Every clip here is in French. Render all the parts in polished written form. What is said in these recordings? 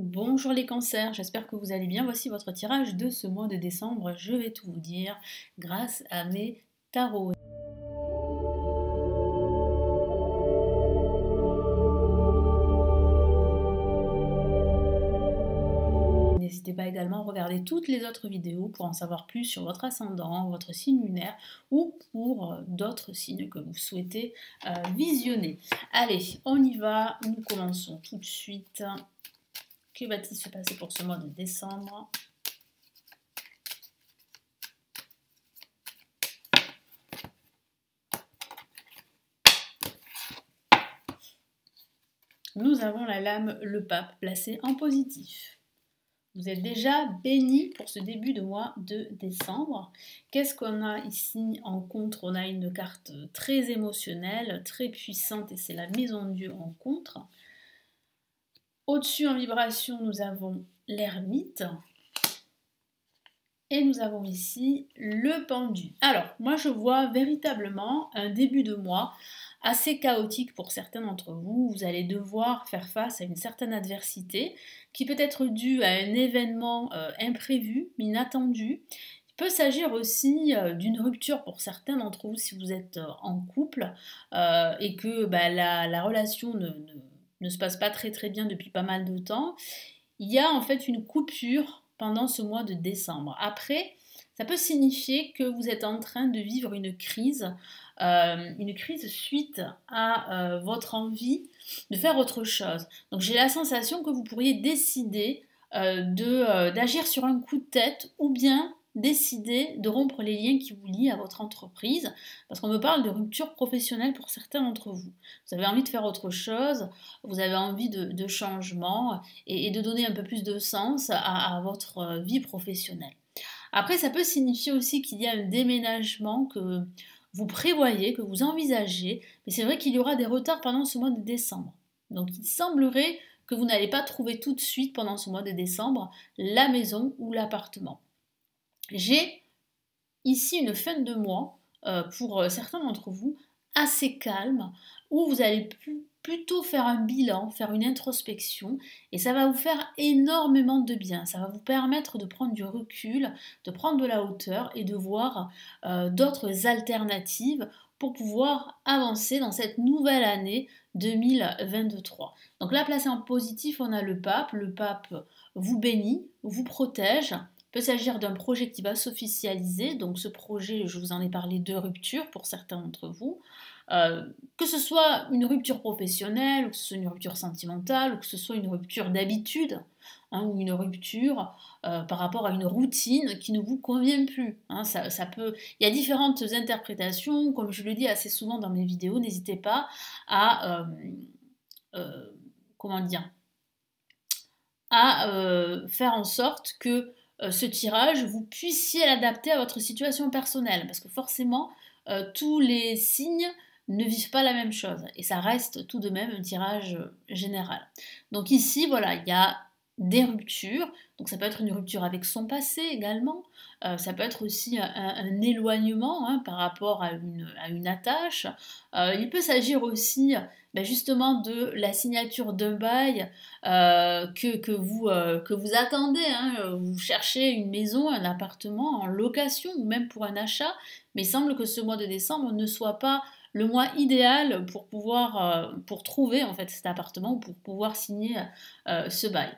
Bonjour les cancers, j'espère que vous allez bien. Voici votre tirage de ce mois de décembre. Je vais tout vous dire grâce à mes tarots. N'hésitez pas également à regarder toutes les autres vidéos pour en savoir plus sur votre ascendant, votre signe lunaire ou pour d'autres signes que vous souhaitez visionner. Allez, on y va, nous commençons tout de suite. Que va-t-il se passer pour ce mois de décembre ? Nous avons la lame le pape placée en positif. Vous êtes déjà béni pour ce début de mois de décembre. Qu'est-ce qu'on a ici en contre? On a une carte très émotionnelle, très puissante et c'est la maison de Dieu en contre. Au-dessus en vibration, nous avons l'ermite. Et nous avons ici le pendu. Alors, moi je vois véritablement un début de mois assez chaotique pour certains d'entre vous. Vous allez devoir faire face à une certaine adversité qui peut être due à un événement imprévu, inattendu. Il peut s'agir aussi d'une rupture pour certains d'entre vous si vous êtes en couple et que la relation ne se passe pas très très bien depuis pas mal de temps. Il y a en fait une coupure pendant ce mois de décembre. Après, ça peut signifier que vous êtes en train de vivre une crise suite à votre envie de faire autre chose. Donc j'ai la sensation que vous pourriez décider d'agir sur un coup de tête ou bien décider de rompre les liens qui vous lient à votre entreprise, parce qu'on me parle de rupture professionnelle pour certains d'entre vous. Vous avez envie de faire autre chose, vous avez envie de changement et de donner un peu plus de sens à votre vie professionnelle. Après, ça peut signifier aussi qu'il y a un déménagement que vous prévoyez, que vous envisagez, mais c'est vrai qu'il y aura des retards pendant ce mois de décembre. Donc il semblerait que vous n'allez pas trouver tout de suite pendant ce mois de décembre la maison ou l'appartement. J'ai ici une fin de mois pour certains d'entre vous assez calme où vous allez plutôt faire un bilan, faire une introspection et ça va vous faire énormément de bien. Ça va vous permettre de prendre du recul, de prendre de la hauteur et de voir d'autres alternatives pour pouvoir avancer dans cette nouvelle année 2023. Donc là, placé en positif, on a le pape. Le pape vous bénit, vous protège. Il peut s'agir d'un projet qui va s'officialiser, donc ce projet, je vous en ai parlé de rupture pour certains d'entre vous, que ce soit une rupture professionnelle, ou que ce soit une rupture sentimentale, ou que ce soit une rupture d'habitude, ou une rupture par rapport à une routine qui ne vous convient plus. Ça peut... Il y a différentes interprétations, comme je le dis assez souvent dans mes vidéos, n'hésitez pas à... comment dire, à faire en sorte que ce tirage, vous puissiez l'adapter à votre situation personnelle. Parce que forcément, tous les signes ne vivent pas la même chose. Et ça reste tout de même un tirage général. Donc ici, voilà, il y a des ruptures. Donc ça peut être une rupture avec son passé également. Ça peut être aussi un éloignement par rapport à une attache. Il peut s'agir aussi justement de la signature d'un bail que vous attendez. Vous cherchez une maison, un appartement en location ou même pour un achat. Mais il semble que ce mois de décembre ne soit pas le mois idéal pour pouvoir pour trouver en fait cet appartement ou pour pouvoir signer ce bail.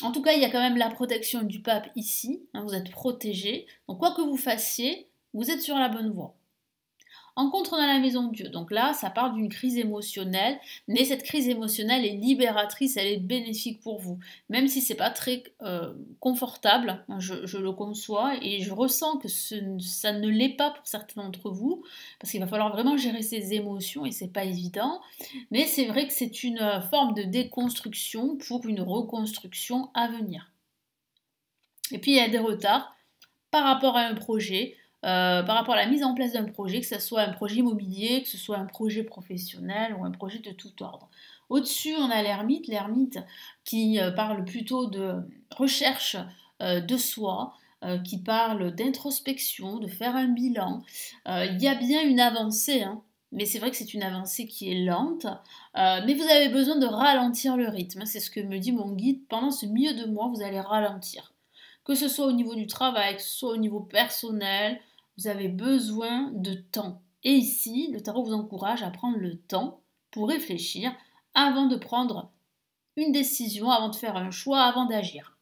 En tout cas, il y a quand même la protection du pape ici, vous êtes protégé. Donc quoi que vous fassiez, vous êtes sur la bonne voie. En contre, on a la maison de Dieu. Donc là, ça parle d'une crise émotionnelle, mais cette crise émotionnelle est libératrice, elle est bénéfique pour vous. Même si c'est pas très confortable, je le conçois, et je ressens que ça ne l'est pas pour certains d'entre vous, parce qu'il va falloir vraiment gérer ses émotions, et c'est pas évident. Mais c'est vrai que c'est une forme de déconstruction pour une reconstruction à venir. Et puis il y a des retards par rapport à un projet, par rapport à la mise en place d'un projet, que ce soit un projet immobilier, que ce soit un projet professionnel ou un projet de tout ordre. Au-dessus, on a l'ermite qui parle plutôt de recherche de soi, qui parle d'introspection, de faire un bilan. Il y a bien une avancée mais c'est vrai que c'est une avancée qui est lente, mais vous avez besoin de ralentir le rythme. C'est ce que me dit mon guide. Pendant ce milieu de mois, vous allez ralentir. Que ce soit au niveau du travail, que ce soit au niveau personnel, vous avez besoin de temps. Et ici, le tarot vous encourage à prendre le temps pour réfléchir avant de prendre une décision, avant de faire un choix, avant d'agir.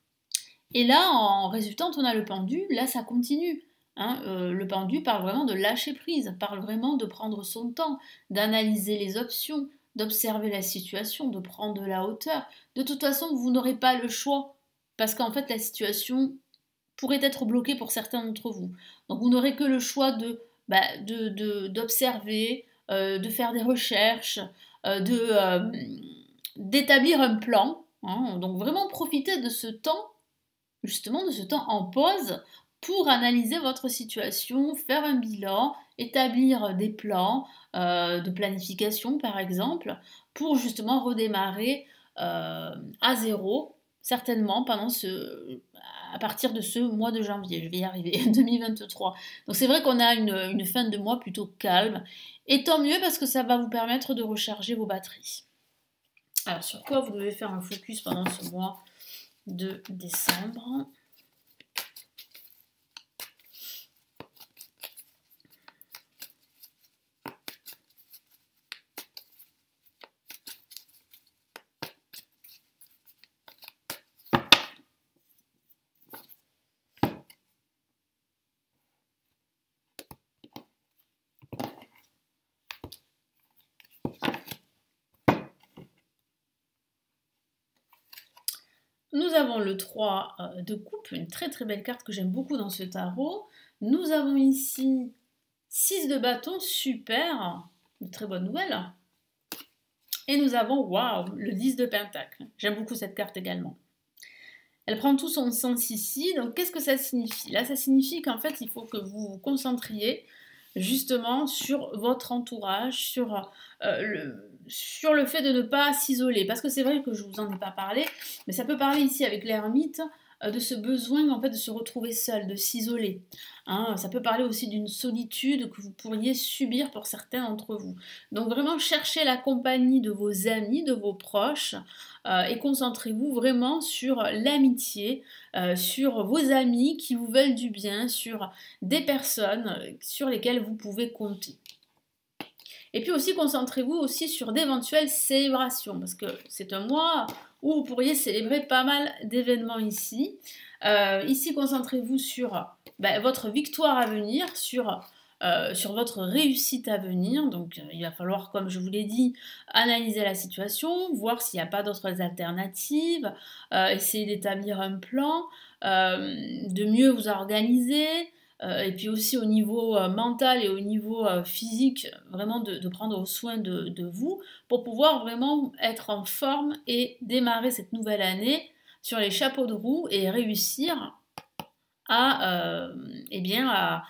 Et là, en résultante, on a le pendu, là ça continue. Hein, le pendu parle vraiment de lâcher prise, parle vraiment de prendre son temps, d'analyser les options, d'observer la situation, de prendre de la hauteur. De toute façon, vous n'aurez pas le choix, parce qu'en fait, la situation pourrait être bloquée pour certains d'entre vous. Donc vous n'aurez que le choix d'observer, de faire des recherches, d'établir un plan. Hein, donc vraiment profiter de ce temps, justement de ce temps en pause pour analyser votre situation, faire un bilan, établir des plans de planification par exemple, pour justement redémarrer à zéro, certainement à partir de ce mois de janvier, je vais y arriver, 2023. Donc c'est vrai qu'on a une fin de mois plutôt calme, et tant mieux parce que ça va vous permettre de recharger vos batteries. Alors sur quoi vous devez faire un focus pendant ce mois de décembre? Nous avons le 3 de coupe, une très très belle carte que j'aime beaucoup dans ce tarot. Nous avons ici 6 de bâton, super, une très bonne nouvelle. Et nous avons, waouh, le 10 de pentacle. J'aime beaucoup cette carte également. Elle prend tout son sens ici. Donc qu'est-ce que ça signifie? Là, ça signifie qu'en fait, il faut que vous vous concentriez justement sur votre entourage, sur le fait de ne pas s'isoler. Parce que c'est vrai que je vous en ai pas parlé, mais ça peut parler ici avec l'ermite de ce besoin en fait de se retrouver seul, de s'isoler. Hein, ça peut parler aussi d'une solitude que vous pourriez subir pour certains d'entre vous. Donc vraiment cherchez la compagnie de vos amis, de vos proches, et concentrez-vous vraiment sur l'amitié, sur vos amis qui vous veulent du bien, sur des personnes sur lesquelles vous pouvez compter. Et puis aussi, concentrez-vous aussi sur d'éventuelles célébrations, parce que c'est un mois où vous pourriez célébrer pas mal d'événements ici. Ici, concentrez-vous sur votre victoire à venir, sur votre réussite à venir. Donc, il va falloir, comme je vous l'ai dit, analyser la situation, voir s'il n'y a pas d'autres alternatives, essayer d'établir un plan, de mieux vous organiser. Et puis aussi au niveau mental et au niveau physique, vraiment de prendre soin de vous pour pouvoir vraiment être en forme et démarrer cette nouvelle année sur les chapeaux de roue et réussir à, eh bien, à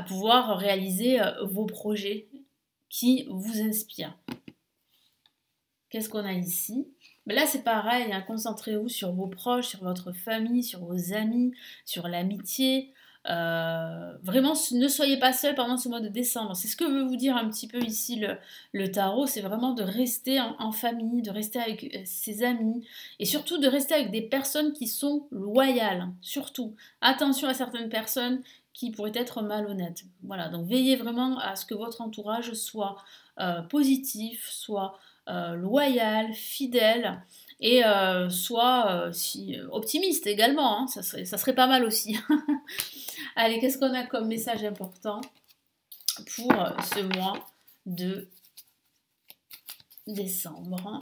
pouvoir réaliser vos projets qui vous inspirent. Qu'est-ce qu'on a ici? Mais là, c'est pareil, hein, concentrez-vous sur vos proches, sur votre famille, sur vos amis, sur l'amitié. Vraiment, ne soyez pas seul pendant ce mois de décembre. C'est ce que veut vous dire un petit peu ici le tarot, c'est vraiment de rester en famille, de rester avec ses amis, et surtout de rester avec des personnes qui sont loyales. Surtout, attention à certaines personnes qui pourraient être malhonnêtes. Voilà, donc veillez vraiment à ce que votre entourage soit positif, soit loyal, fidèle et soit optimiste également. Hein, ça serait pas mal aussi. Allez, qu'est-ce qu'on a comme message important pour ce mois de décembre?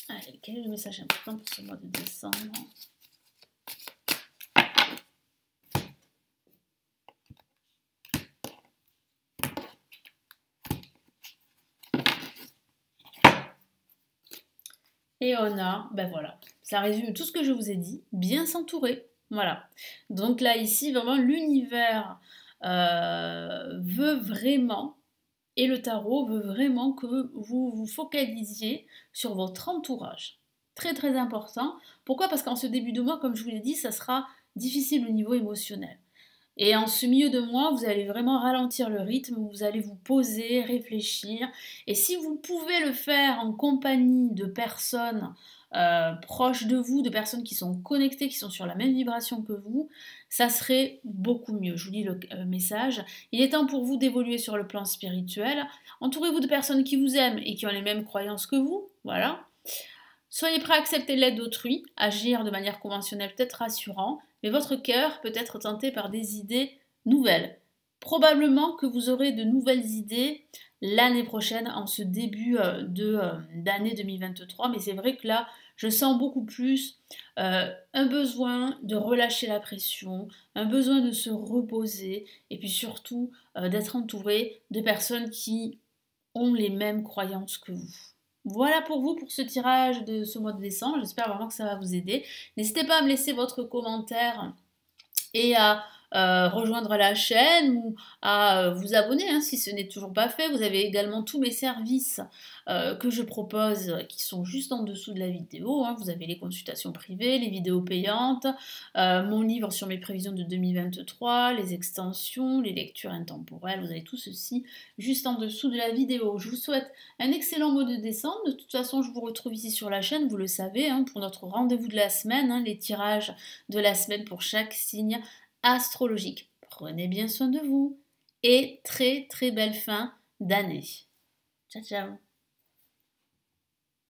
Allez, quel est le message important pour ce mois de décembre? Et on a, ben voilà, ça résume tout ce que je vous ai dit, bien s'entourer. Voilà. Donc là, ici, vraiment, l'univers veut vraiment, et le tarot veut vraiment que vous vous focalisiez sur votre entourage. Très très important. Pourquoi? Parce qu'en ce début de mois, comme je vous l'ai dit, ça sera difficile au niveau émotionnel. Et en ce milieu de mois, vous allez vraiment ralentir le rythme, vous allez vous poser, réfléchir. Et si vous pouvez le faire en compagnie de personnes proches de vous, de personnes qui sont connectées, qui sont sur la même vibration que vous, ça serait beaucoup mieux. Je vous lis le message. Il est temps pour vous d'évoluer sur le plan spirituel. Entourez-vous de personnes qui vous aiment et qui ont les mêmes croyances que vous. Voilà. Soyez prêt à accepter l'aide d'autrui, agir de manière conventionnelle peut être rassurant, mais votre cœur peut être tenté par des idées nouvelles. Probablement que vous aurez de nouvelles idées l'année prochaine, en ce début d'année 2023, mais c'est vrai que là, je sens beaucoup plus un besoin de relâcher la pression, un besoin de se reposer, et puis surtout d'être entouré de personnes qui ont les mêmes croyances que vous. Voilà pour vous pour ce tirage de ce mois de décembre. J'espère vraiment que ça va vous aider. N'hésitez pas à me laisser votre commentaire et à rejoindre la chaîne ou à vous abonner hein, si ce n'est toujours pas fait. Vous avez également tous mes services que je propose qui sont juste en dessous de la vidéo. Hein. Vous avez les consultations privées, les vidéos payantes, mon livre sur mes prévisions de 2023, les extensions, les lectures intemporelles. Vous avez tout ceci juste en dessous de la vidéo. Je vous souhaite un excellent mois de décembre. De toute façon, je vous retrouve ici sur la chaîne, vous le savez, hein, pour notre rendez-vous de la semaine, hein, les tirages de la semaine pour chaque signe astrologique. Prenez bien soin de vous et très très belle fin d'année. Ciao ciao.